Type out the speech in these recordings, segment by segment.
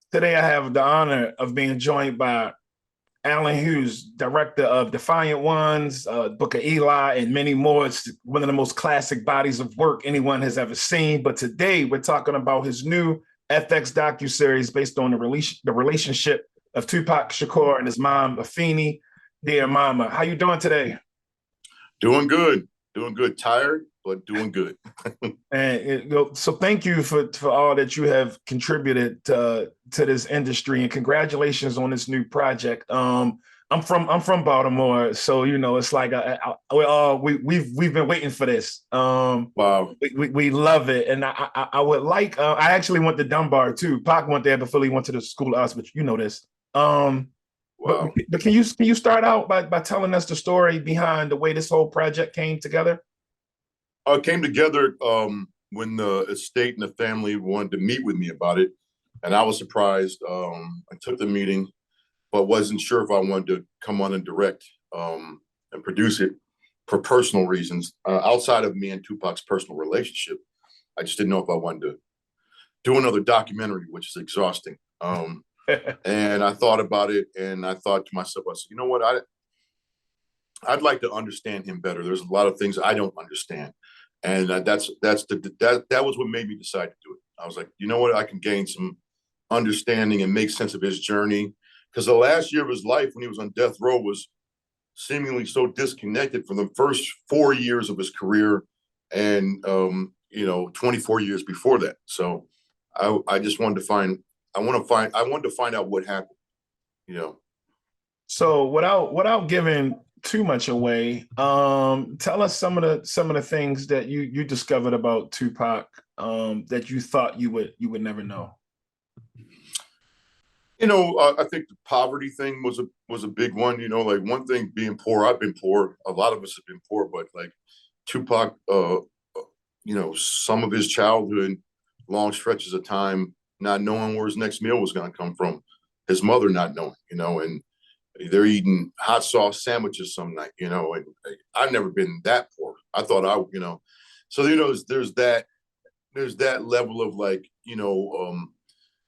Today, I have the honor of being joined by Allen Hughes, director of Defiant Ones, Book of Eli, and many more. It's one of the most classic bodies of work anyone has ever seen. But today, we're talking about his new FX docu-series based on the relationship of Tupac Shakur and his mom, Afeni. Dear Mama, how you doing today? Doing good, doing good. Tired, but doing good. So thank you for all that you have contributed to this industry, and congratulations on this new project. I'm from Baltimore, so it's like we've been waiting for this. Wow, We love it, and I would like I actually went to Dunbar too. Pac went there before he went to the school of us, but you know this. Um, but wow. but can you start out by telling us the story behind the way this whole project came together? It came together when the estate and the family wanted to meet with me about it, and I was surprised. I took the meeting, but wasn't sure if I wanted to come on and direct and produce it for personal reasons. Outside of me and Tupac's personal relationship, I just didn't know if I wanted to do another documentary, which is exhausting. And I thought about it, and I thought to myself, I said, you know what, I'd like to understand him better. There's a lot of things I don't understand, and that was what made me decide to do it. I was like, you know what, I can gain some understanding and make sense of his journey, because the last year of his life when he was on death row was seemingly so disconnected from the first 4 years of his career, and 24 years before that. So I just wanted to find I wanted to find out what happened. You know, So without giving too much away, tell us some of the things that you discovered about Tupac that you thought you would never know. I think the poverty thing was a big one. Like one thing being poor, I've been poor. A lot of us have been poor, but like Tupac, some of his childhood, long stretches of time, not knowing where his next meal was going to come from, his mother not knowing, and they're eating hot sauce sandwiches some night, and I've never been that poor. I thought so there's that level of like,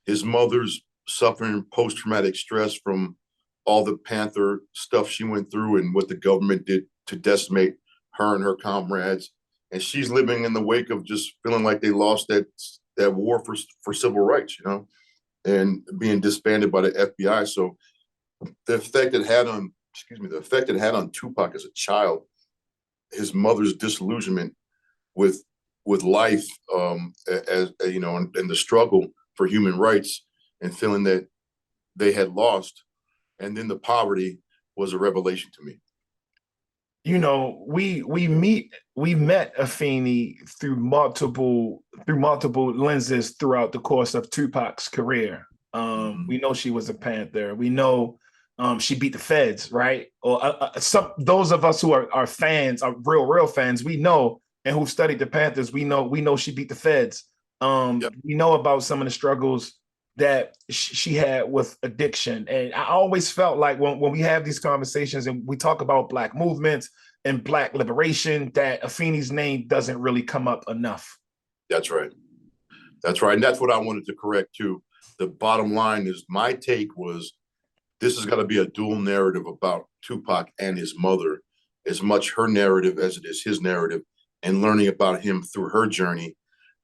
his mother's suffering post-traumatic stress from all the Panther stuff she went through and what the government did to decimate her and her comrades. And she's living in the wake of just feeling like they lost that war for civil rights, and being disbanded by the FBI. So the effect it had on Tupac as a child, his mother's disillusionment with life, as and the struggle for human rights, and feeling that they had lost, and then the poverty was a revelation to me. We met Afeni through multiple lenses throughout the course of Tupac's career. Mm-hmm. We know she was a Panther. We know she beat the feds, right? Or some those of us who are fans, are real fans. We know, and who've studied the Panthers. We know she beat the feds. Yep. We know about some of the struggles that she had with addiction. And I always felt like when we have these conversations and we talk about Black movements and Black liberation, that Afeni's name doesn't really come up enough. That's right. That's right. And that's what I wanted to correct too. The bottom line is, my take was, this has got to be a dual narrative about Tupac and his mother, as much her narrative as it is his narrative, and learning about him through her journey.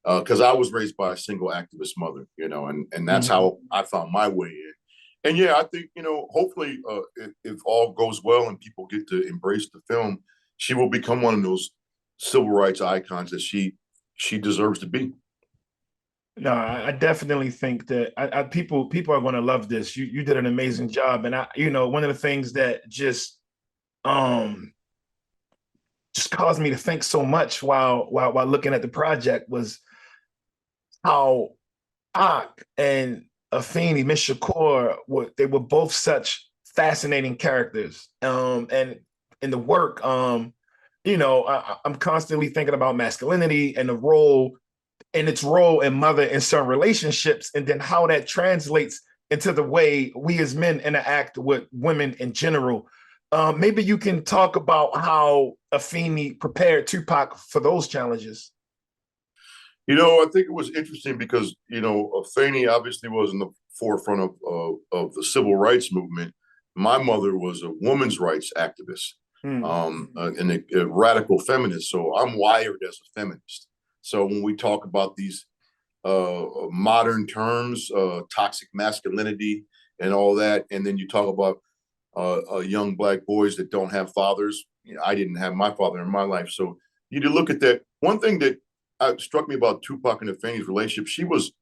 Because I was raised by a single activist mother, and that's Mhm. how I found my way in. And yeah, I think, hopefully, if all goes well and people get to embrace the film, she will become one of those civil rights icons that she deserves to be. No, I definitely think that people are going to love this. You did an amazing job, and one of the things that um just caused me to think so much while looking at the project was how Ak and Afeni, Miss Shakur, they were both such fascinating characters. And in the work, I'm constantly thinking about masculinity and its role in mother and son relationships, and then how that translates into the way we as men interact with women in general. Maybe you can talk about how Afeni prepared Tupac for those challenges. I think it was interesting because, Afeni obviously was in the forefront of the civil rights movement, my mother was a women's rights activist, and a radical feminist. So I'm wired as a feminist. So when we talk about these modern terms, toxic masculinity and all that, and then you talk about young Black boys that don't have fathers. You know, I didn't have my father in my life. So you need to look at that. One thing that struck me about Tupac and Afeni's relationship, she was,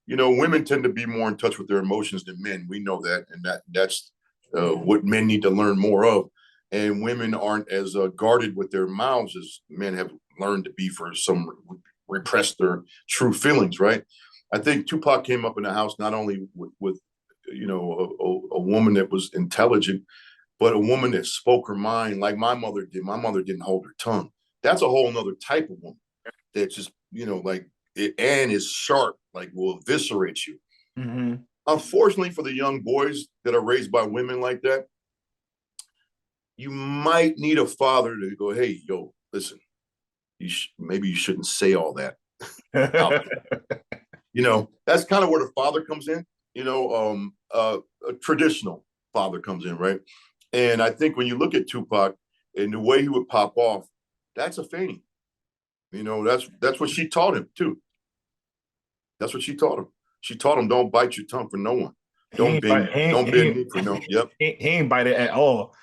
you know, women tend to be more in touch with their emotions than men. We know that, and that's what men need to learn more of. And women aren't as guarded with their mouths as men have learned to be for some repress their true feelings, right? I think Tupac came up in a house not only with you know, a woman that was intelligent, but a woman that spoke her mind like my mother did. My mother didn't hold her tongue. That's a whole nother type of woman that just, you know, like, and is sharp, like will eviscerate you. Mm-hmm. Unfortunately for the young boys that are raised by women like that, you might need a father to go, hey, yo, listen, maybe you shouldn't say all that out there. You know, that's kind of where the father comes in. You know, a traditional father comes in, right? And I think when you look at Tupac and the way he would pop off, that's Afeni. You know, that's what she taught him too. That's what she taught him. She taught him, don't bite your tongue for no one. Don't bend knee for no. Yep. He ain't bite it at all.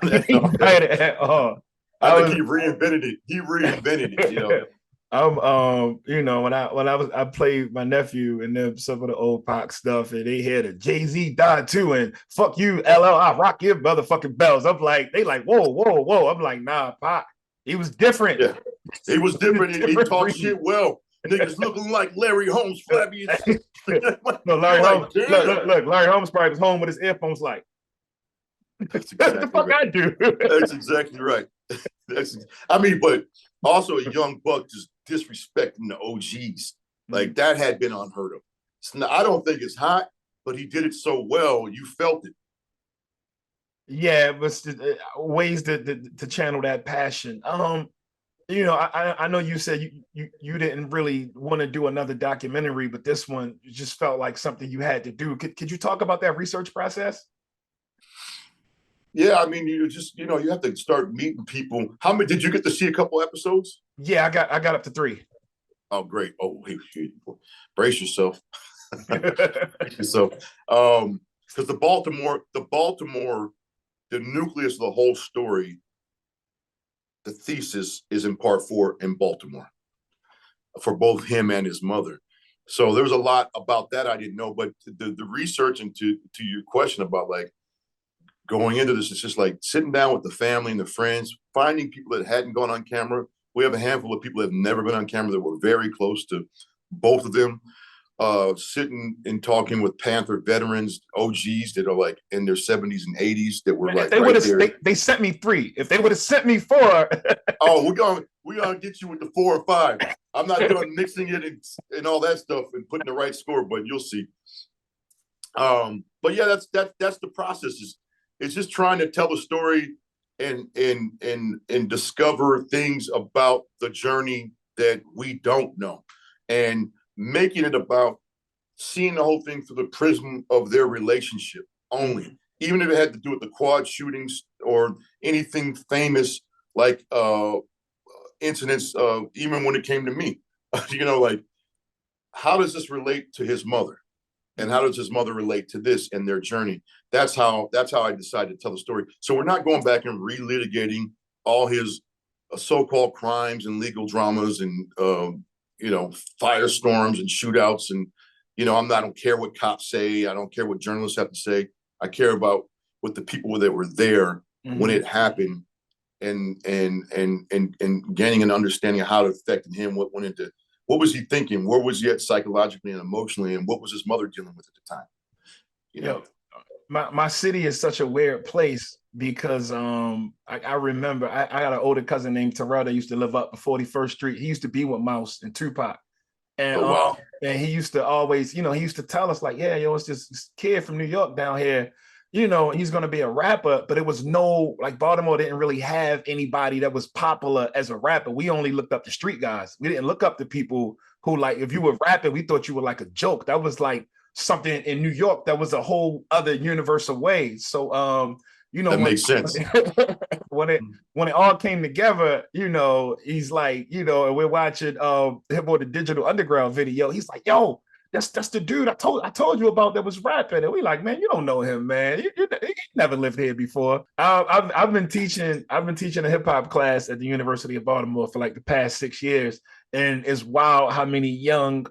He No, ain't bite it at all. I think he reinvented it. He reinvented it. You know. You know, I played my nephew and them some of the old Pac stuff, and they had a Jay-Z died too, and fuck you, LL, I rock your motherfucking bells. I'm like, they like, whoa, whoa, whoa. I'm like, nah, Pac, he was different. Yeah, he was different. He talked shit well. Niggas looking like Larry Holmes, flabby as shit. No, Larry Holmes, look, Larry Holmes probably was home with his earphones like, that's exactly the fuck right. I do. That's exactly right. I mean, but also a young buck just disrespecting the OGs. Like that had been unheard of. So I don't think it's hot, but he did it so well, you felt it. Yeah, but ways to channel that passion. You know, I know you said you didn't really want to do another documentary, but this one just felt like something you had to do. Could you talk about that research process? Yeah, I mean, you just, you know, you have to start meeting people. How many did you get to see a couple episodes? Yeah, I got up to 3. Oh, great. Oh, wait, brace yourself. Brace yourself. Because the nucleus of the whole story, the thesis is in part 4 in Baltimore for both him and his mother. So there's a lot about that I didn't know, but the research into to your question about like going into this, it's just like sitting down with the family and the friends, finding people that hadn't gone on camera. We have a handful of people that have never been on camera that were very close to both of them. Sitting and talking with Panther veterans, OGs that are like in their 70s and 80s that were like right there. They sent me 3. If they would have sent me 4. Oh, we're gonna get you with the 4 or 5. I'm not done mixing it and all that stuff and putting the right score, but you'll see. But yeah, that's the process. It's just trying to tell the story and discover things about the journey that we don't know, and making it about seeing the whole thing through the prism of their relationship only, even if it had to do with the quad shootings or anything famous like incidents, even when it came to me. You know, like, how does this relate to his mother? And how does his mother relate to this and their journey? That's how I decided to tell the story. So we're not going back and relitigating all his so-called crimes and legal dramas and you know, firestorms and shootouts. And you know, I don't care what cops say. I don't care what journalists have to say. I care about what the people that were there when it happened, and gaining an understanding of how it affected him, what went into, what was he thinking, where was he at psychologically and emotionally, and what was his mother dealing with at the time. You know, my city is such a weird place because I remember I got an older cousin named Terrell that used to live up on 41st Street. He used to be with Mouse and Tupac. And oh, wow. And he used to always, you know, he used to tell us like, yeah, yo, it's this kid from New York down here, you know, he's going to be a rapper. But it was no, like, Baltimore didn't really have anybody that was popular as a rapper. We only looked up the street guys. We didn't look up the people who, like, if you were rapping, we thought you were like a joke. That was like something in New York that was a whole other universal way. So you know, That makes sense. when it when it all came together, you know, he's like, you know, and we're watching him on the Digital Underground video. He's like, yo, that's the dude I told you about that was rapping. And we like, man, you don't know him, man. You never lived here before. I've been teaching a hip hop class at the University of Baltimore for like the past 6 years, and it's wild how many young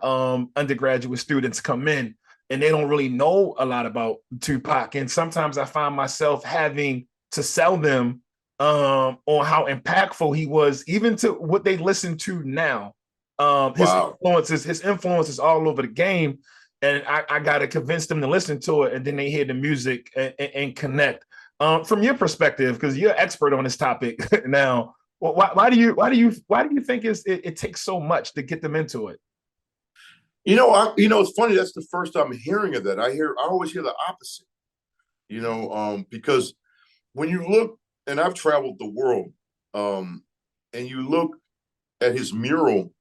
undergraduate students come in and they don't really know a lot about Tupac. And sometimes I find myself having to sell them on how impactful he was, even to what they listen to now. Wow. His influence is all over the game, and I got to convince them to listen to it, and then they hear the music and connect. From your perspective, because you're an expert on this topic now, why do you think it takes so much to get them into it? It's funny. That's the first time I'm hearing of that. I always hear the opposite. Because when you look, and I've traveled the world, and you look at his mural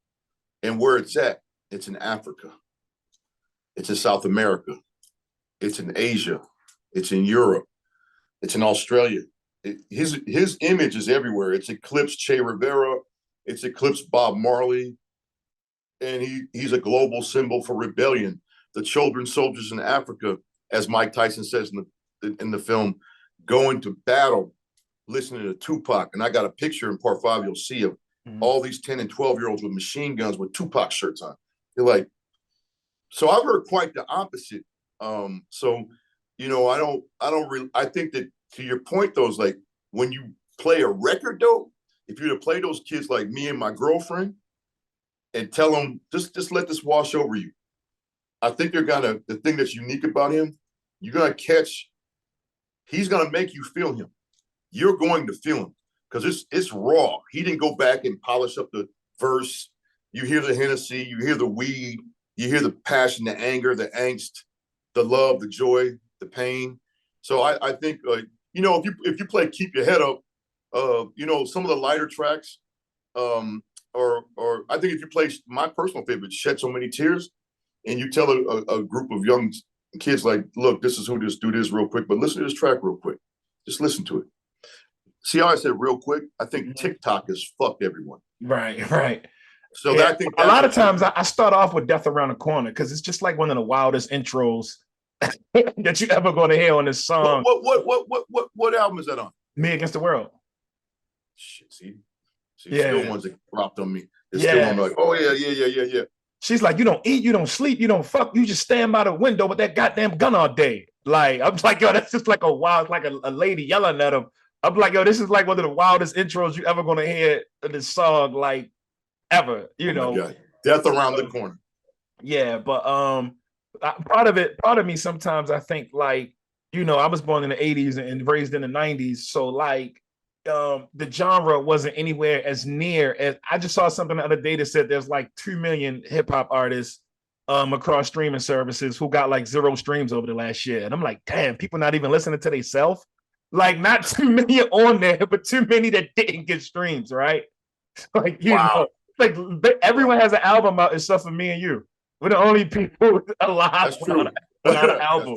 and where it's in Africa, it's in South America, it's in Asia, it's in Europe, it's in Australia. His image is everywhere. It's eclipsed Che Rivera, it's eclipsed Bob Marley, and he's a global symbol for rebellion. The children soldiers in Africa, as Mike Tyson says in the film, going to battle, listening to Tupac. And I got a picture in part 5, you'll see of all these 10 and 12-year-olds with machine guns with Tupac shirts on. They're like, so I've heard quite the opposite. I think that, to your point though, is like when you play a record though, if you were to play those kids like me and my girlfriend and tell them, just let this wash over you, I think the thing that's unique about him, you're gonna catch, he's gonna make you feel him. You're going to feel him because it's raw. He didn't go back and polish up the verse. You hear the Hennessy, you hear the weed, you hear the passion, the anger, the angst, the love, the joy, the pain. So I think if you play Keep Your Head Up, some of the lighter tracks, or I think if you play my personal favorite, Shed So Many Tears, and you tell a group of young kids like, look, this is who this dude is real quick, but listen to this track real quick. Just listen to it. See how I said real quick? I think TikTok has fucked everyone. Right. So yeah, I think a lot of times I start off with Death Around the Corner because it's just like one of the wildest intros that you ever going to hear on this song. What album is that on? Me Against the World. Shit, see, still ones that dropped on me. It's still on me like, oh yeah. She's like, you don't eat, you don't sleep, you don't fuck, you just stand by the window with that goddamn gun all day. Like, I'm like, yo, that's just like a wild, like a lady yelling at him. I'm like, yo, this is like one of the wildest intros you ever gonna hear in this song, like ever, Death Around the Corner. Yeah, but part of me sometimes I think like, I was born in the 80s and raised in the 90s. So like the genre wasn't anywhere as near as, I just saw something the other day that said there's like 2 million hip hop artists across streaming services who got like 0 streams over the last year. And I'm like, damn, people not even listening to themselves. Like not 2 million on there, but too many that didn't get streams, right? Like, like everyone has an album out except for me and you. We're the only people alive without an album.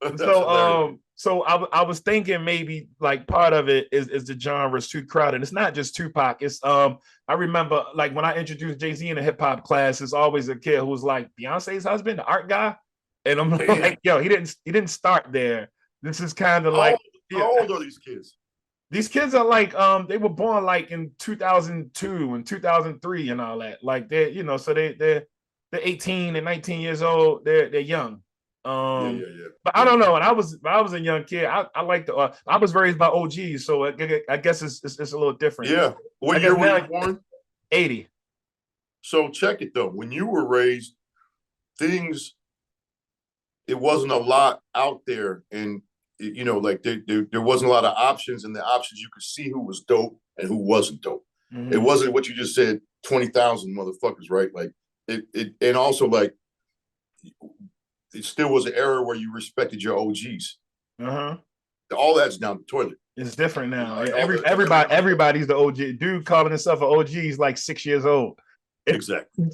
That's true. So I was thinking maybe like part of it is the genre is too crowded. It's not just Tupac. It's I remember like when I introduced Jay-Z in a hip hop class, it's always a kid who was like Beyonce's husband, the art guy, and I'm like, yo, he didn't start there. This is kind of like, how old are these kids? These kids are like they were born like in 2002 and 2003 and all that. Like they're so they're 18 and 19 years old. They're young. But I don't know. When I was a young kid, I liked I was raised by OGs, so I guess it's a little different. Yeah. What year were you born? 80. So check it though. When you were raised, it wasn't a lot out there, and like there wasn't a lot of options, and the options you could see who was dope and who wasn't dope. Mm-hmm. It wasn't what you just said, 20,000 motherfuckers, right? Like it and also like it still was an era where you respected your OGs. All that's down the toilet. It's different now. Everybody's the OG. Dude calling himself an OG is like 6 years old. Exactly.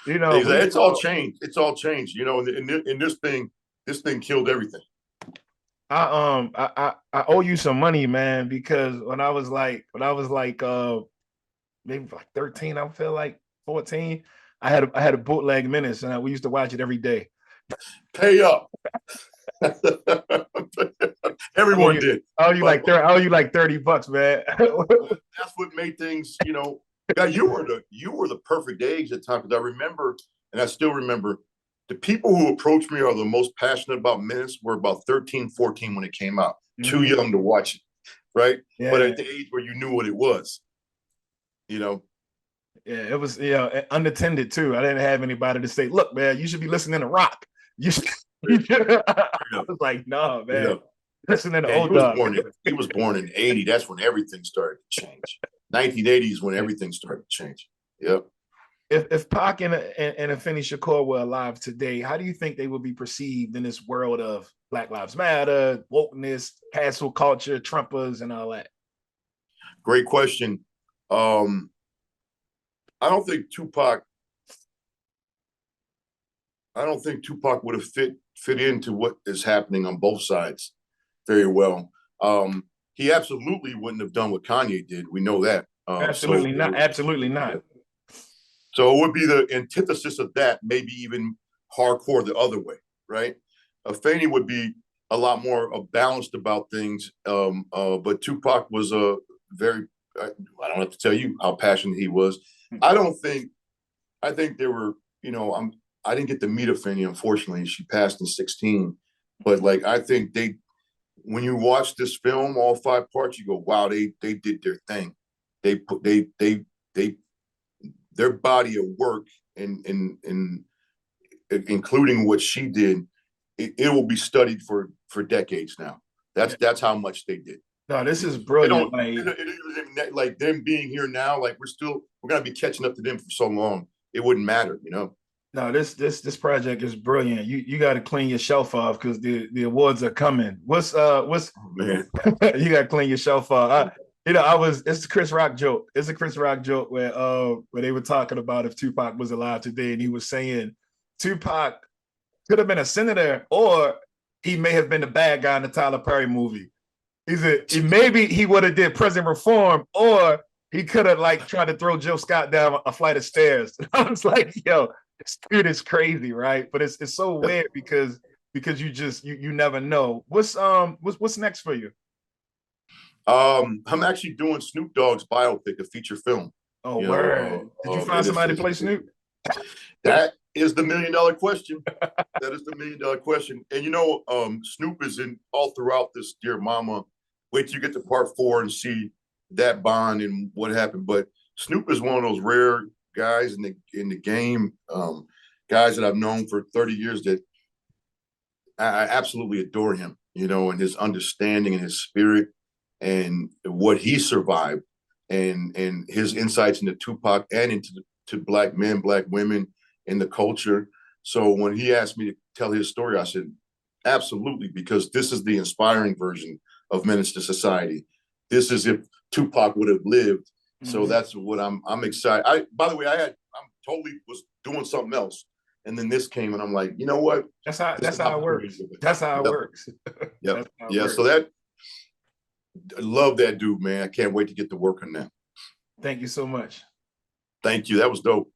You know, It's all changed. It's all changed. You know, in this thing killed everything. I owe you some money, man, because when I was like maybe like 13, I feel like 14, I had a bootleg Menace, and we used to watch it every day. Pay up. Everyone you, did. like I owe you like $30, man. That's what made things, you know. Yeah, you were the perfect age at the time, because I remember, and I still remember, the people who approached me are the most passionate about Menace were about 13, 14 when it came out. Too young to watch it, right? Yeah. But at the age where you knew what it was, you know. Yeah, it was unattended too. I didn't have anybody to say, "Look, man, you should be listening to rock." You should. I was like, "No, man, Yeah. listening to Yeah, old dog." He was born in 80. That's when everything started to change. 1980 is when everything started to change. Yep. If Pac and Afeni Shakur were alive today, how do you think they would be perceived in this world of Black Lives Matter, wokeness, cancel culture, Trumpers, and all that? Great question. I don't think Tupac. I don't think Tupac would have fit into what is happening on both sides very well. He absolutely wouldn't have done what Kanye did. We know that. Absolutely not. Absolutely not. So it would be the antithesis of that, maybe even hardcore the other way, right? Afeni would be a lot more balanced about things, but Tupac was a very, I don't have to tell you how passionate he was. I think there were, you know, I didn't get to meet Afeni, unfortunately. She passed in 16. But like, I think when you watch this film, all 5 parts, you go, wow, they did their thing. They their body of work and including what she did, it will be studied for decades now. That's how much they did. No, this is brilliant. Like them being here now, like we're gonna be catching up to them for so long. It wouldn't matter, you know. No, this project is brilliant. You got to clean your shelf off because the awards are coming. What's man? You got to clean your shelf off. It's a Chris Rock joke. It's a Chris Rock joke where they were talking about if Tupac was alive today, and he was saying Tupac could have been a senator, or he may have been the bad guy in the Tyler Perry movie. Maybe he would have did prison reform, or he could have like tried to throw Jill Scott down a flight of stairs. I was like, yo, this dude is crazy, right? But it's so weird because you never know. What's next for you? I'm actually doing Snoop Dogg's biopic, a feature film. Oh, word! Did you find somebody to play Snoop? That is the $1 million question. That is the $1 million question. And you know, Snoop is in all throughout this Dear Mama. Wait till you get to part 4 and see that bond and what happened. But Snoop is one of those rare guys in the game, guys that I've known for 30 years that I absolutely adore him, you know, and his understanding and his spirit and what he survived and his insights into Tupac and to Black men, Black women in the culture. So when he asked me to tell his story, I said, absolutely, because this is the inspiring version of Menace to Society. This is if Tupac would have lived. So that's what I'm excited. By the way, I'm totally was doing something else. And then this came and I'm like, you know what? That's how it works. That's how it works. Yep. Yeah. So I love that dude, man. I can't wait to get to work on that. Thank you so much. Thank you. That was dope.